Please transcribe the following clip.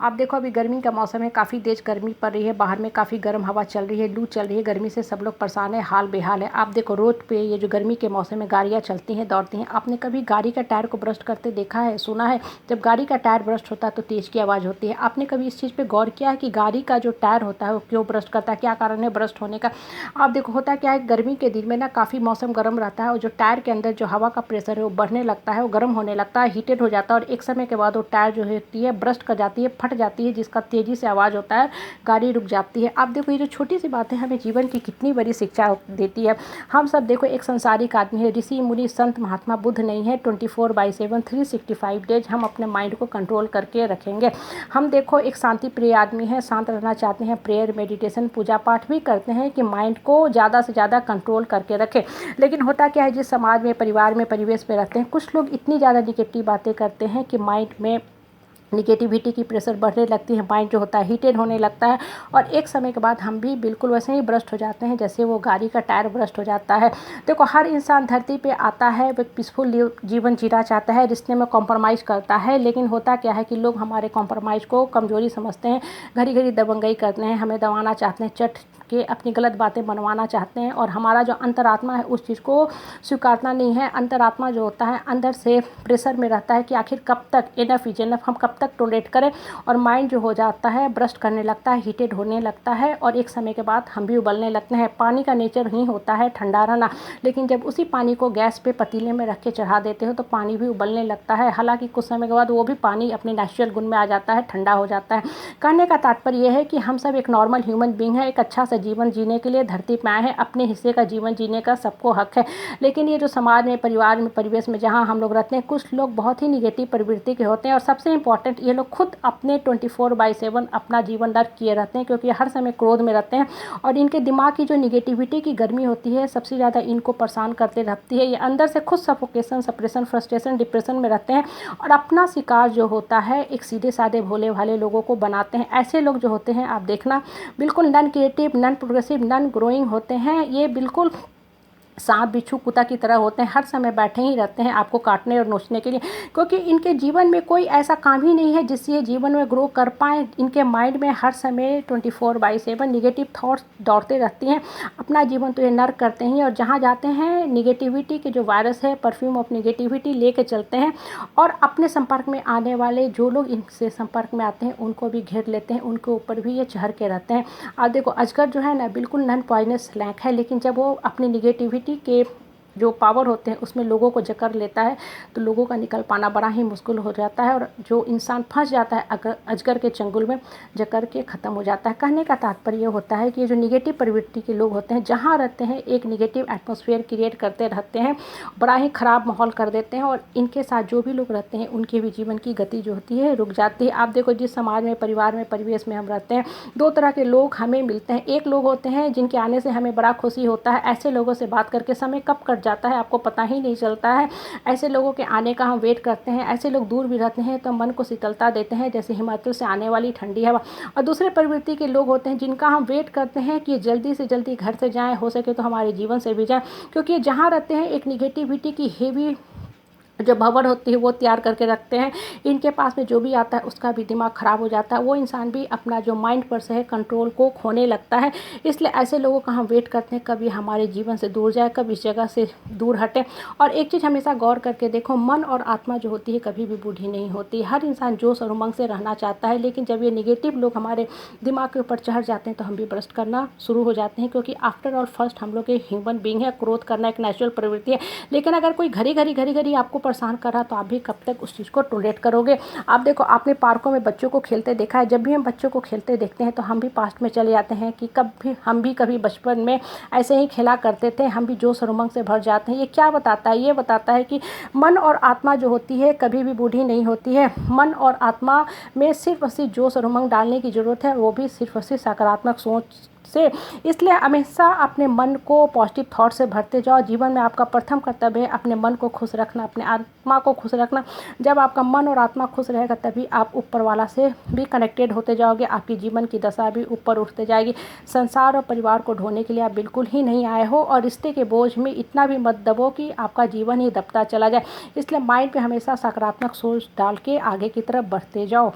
आप देखो अभी गर्मी का मौसम है, काफ़ी तेज़ गर्मी पड़ रही है, बाहर में काफ़ी गर्म हवा चल रही है, लू चल रही है, गर्मी से सब लोग परेशान है, हाल बेहाल है। आप देखो रोड पे ये जो गर्मी के मौसम में गाड़ियाँ चलती हैं, दौड़ती हैं। आपने कभी गाड़ी का टायर को ब्रश करते देखा है, सुना है? जब गाड़ी का टायर ब्रश होता है तो तेज़ की आवाज़ होती है। आपने कभी इस चीज़ पर गौर किया है कि गाड़ी का जो टायर होता है वो क्यों ब्रश करता है, क्या कारण है ब्रश होने का? आप देखो होता क्या है, गर्मी के दिन में ना काफ़ी मौसम गर्म रहता है और जो टायर के अंदर जो हवा का प्रेशर है वो बढ़ने लगता है, वो गर्म होने लगता है, हीटेड हो जाता है और एक समय के बाद वो टायर जो होती है ब्रस्ट कर जाती है, फट जाती है, जिसका तेज़ी से आवाज़ होता है, गाड़ी रुक जाती है। आप देखो ये जो छोटी सी बातें हमें जीवन की कितनी बड़ी शिक्षा देती है। हम सब देखो एक संसारिक आदमी है, ऋषि मुनि संत महात्मा बुद्ध नहीं है। 24/7 365 डेज हम अपने माइंड को कंट्रोल करके रखेंगे। हम देखो एक शांति प्रिय आदमी है, शांत रहना चाहते हैं, प्रेयर मेडिटेशन पूजा पाठ भी करते हैं कि माइंड को ज़्यादा से ज़्यादा कंट्रोल करके रखें। लेकिन होता क्या है, जिस समाज में परिवार में परिवेश में रहते हैं, कुछ लोग इतनी ज़्यादा निगेटिव बातें करते हैं कि माइंड में निगेटिविटी की प्रेशर बढ़ने लगती है, माइंड जो होता है हीटेड होने लगता है और एक समय के बाद हम भी बिल्कुल वैसे ही ब्रस्ट हो जाते हैं जैसे वो गाड़ी का टायर ब्रस्ट हो जाता है। देखो हर इंसान धरती पे आता है, वो पीसफुल जीवन जीना चाहता है, रिश्ते में कॉम्प्रोमाइज़ करता है, लेकिन होता क्या है कि लोग हमारे कॉम्प्रोमाइज़ को कमज़ोरी समझते हैं, घड़ी घड़ी दबंगई करते हैं, हमें दबाना चाहते हैं, चट के अपनी गलत बातें मनवाना चाहते हैं और हमारा जो अंतरात्मा है उस चीज़ को स्वीकारना नहीं है। अंतरात्मा जो होता है अंदर से प्रेशर में रहता है कि आखिर कब तक इनफ इज इनफ, हम कब तक टॉलरेट करें, और माइंड जो हो जाता है ब्रस्ट करने लगता है, हीटेड होने लगता है और एक समय के बाद हम भी उबलने लगते हैं। पानी का नेचर ही होता है ठंडा रहना, लेकिन जब उसी पानी को गैस पे पतीले में रख के चढ़ा देते हो तो पानी भी उबलने लगता है। हालांकि कुछ समय के बाद वो भी पानी अपने नेचुरल गुण में आ जाता है, ठंडा हो जाता है। कहने का तात्पर्य यह है कि हम सब एक नॉर्मल ह्यूमन बीइंग है, एक अच्छा सा जीवन जीने के लिए धरती पे आए हैं, अपने हिस्से का जीवन जीने का सबको हक है। लेकिन ये जो समाज में परिवार में परिवेश में जहाँ हम लोग रहते हैं, कुछ लोग बहुत ही निगेटिव प्रवृत्ति के होते हैं और सबसे इंपॉर्टेंट ये लोग खुद अपने 24/7 अपना जीवन नर्क किए रहते हैं, क्योंकि हर समय क्रोध में रहते हैं और इनके दिमाग की जो निगेटिविटी की गर्मी होती है सबसे ज़्यादा इनको परेशान करते रहती है। ये अंदर से खुद सफोकेशन, सप्रेशन, फ्रस्ट्रेशन, डिप्रेशन में रहते हैं और अपना शिकार जो होता है एक सीधे साधे भोले भाले लोगों को बनाते हैं। ऐसे लोग जो होते हैं आप देखना बिल्कुल non creative, non progressive, non growing होते हैं। ये बिल्कुल सांप बिच्छू कुत्ता की तरह होते हैं, हर समय बैठे ही रहते हैं आपको काटने और नोचने के लिए, क्योंकि इनके जीवन में कोई ऐसा काम ही नहीं है जिससे ये जीवन में ग्रो कर पाएँ। इनके माइंड में हर समय 24/7 निगेटिव थॉट्स दौड़ते रहती हैं। अपना जीवन तो ये नर्क करते हैं और जहाँ जाते हैं निगेटिविटी के जो वायरस है, परफ्यूम ऑफ निगेटिविटी लेके चलते हैं और अपने संपर्क में आने वाले जो लोग इनसे संपर्क में आते हैं उनको भी घेर लेते हैं, उनके ऊपर भी ये चढ़ के रहते हैं। आप देखो अजगर जो है ना बिल्कुल नॉन पॉइजनस स्नैक है, लेकिन जब वो अपनी निगेटिविटी के जो पावर होते हैं उसमें लोगों को जकड़ लेता है तो लोगों का निकल पाना बड़ा ही मुश्किल हो जाता है और जो इंसान फंस जाता है अगर अजगर के चंगुल में, जकड़ के ख़त्म हो जाता है। कहने का तात्पर्य ये होता है कि ये जो निगेटिव प्रवृत्ति के लोग होते हैं जहाँ रहते हैं एक निगेटिव एटमॉस्फेयर क्रिएट करते रहते हैं, बड़ा ही ख़राब माहौल कर देते हैं और इनके साथ जो भी लोग रहते हैं उनके भी जीवन की गति जो होती है रुक जाती है। आप देखो जिस समाज में परिवार में परिवेश में हम रहते हैं, दो तरह के लोग हमें मिलते हैं। एक लोग होते हैं जिनके आने से हमें बड़ा खुशी होता है, ऐसे लोगों से बात करके समय कब कट जाता है आपको पता ही नहीं चलता है। ऐसे लोगों के आने का हम वेट करते हैं। ऐसे लोग दूर भी रहते हैं तो मन को शीतलता देते हैं जैसे हिमाचल से आने वाली ठंडी हवा। और दूसरे प्रवृत्ति के लोग होते हैं जिनका हम वेट करते हैं कि जल्दी से जल्दी घर से जाएं, हो सके तो हमारे जीवन से भी जाएं, क्योंकि जहाँ रहते हैं एक निगेटिविटी की हेवी जो भंवर होती है वो तैयार करके रखते हैं। इनके पास में जो भी आता है उसका भी दिमाग ख़राब हो जाता है, वो इंसान भी अपना जो माइंड पर से है कंट्रोल को खोने लगता है। इसलिए ऐसे लोगों का हम वेट करते हैं कभी हमारे जीवन से दूर जाए, कभी इस जगह से दूर हटे। और एक चीज़ हमेशा गौर करके देखो, मन और आत्मा जो होती है कभी भी बूढ़ी नहीं होती। हर इंसान जोश और उमंग से रहना चाहता है, लेकिन जब ये निगेटिव लोग हमारे दिमाग के ऊपर चढ़ जाते हैं तो हम भी ब्रस्ट करना शुरू हो जाते हैं, क्योंकि आफ्टर ऑल फर्स्ट हम लोग एक ह्यूमन बीइंग है, क्रोध करना एक नेचुरल प्रवृत्ति है। लेकिन अगर कोई घड़ी घड़ी आपको परेशान कर रहा तो आप भी कब तक उस चीज़ को टॉलरेट करोगे। आप देखो आपने पार्कों में बच्चों को खेलते देखा है, जब भी हम बच्चों को खेलते देखते हैं तो हम भी पास्ट में चले जाते हैं कि हम भी कभी बचपन में ऐसे ही खेला करते थे, हम भी जोश और उमंग से भर जाते हैं। ये क्या बताता है? ये बताता है कि मन और आत्मा जो होती है कभी भी बूढ़ी नहीं होती है। मन और आत्मा में सिर्फ उसी जोश और उमंग डालने की ज़रूरत है, वो भी सिर्फ उसी सकारात्मक सोच से। इसलिए हमेशा अपने मन को पॉजिटिव थॉट से भरते जाओ। जीवन में आपका प्रथम कर्तव्य है अपने मन को खुश रखना, अपने आत्मा को खुश रखना। जब आपका मन और आत्मा खुश रहेगा तभी आप ऊपर वाला से भी कनेक्टेड होते जाओगे, आपकी जीवन की दशा भी ऊपर उठते जाएगी। संसार और परिवार को ढोने के लिए आप बिल्कुल ही नहीं आए हो और रिश्ते के बोझ में इतना भी मत दबो कि आपका जीवन ही दबता चला जाए। इसलिए माइंड पे हमेशा सकारात्मक सोच डाल के आगे की तरफ बढ़ते जाओ।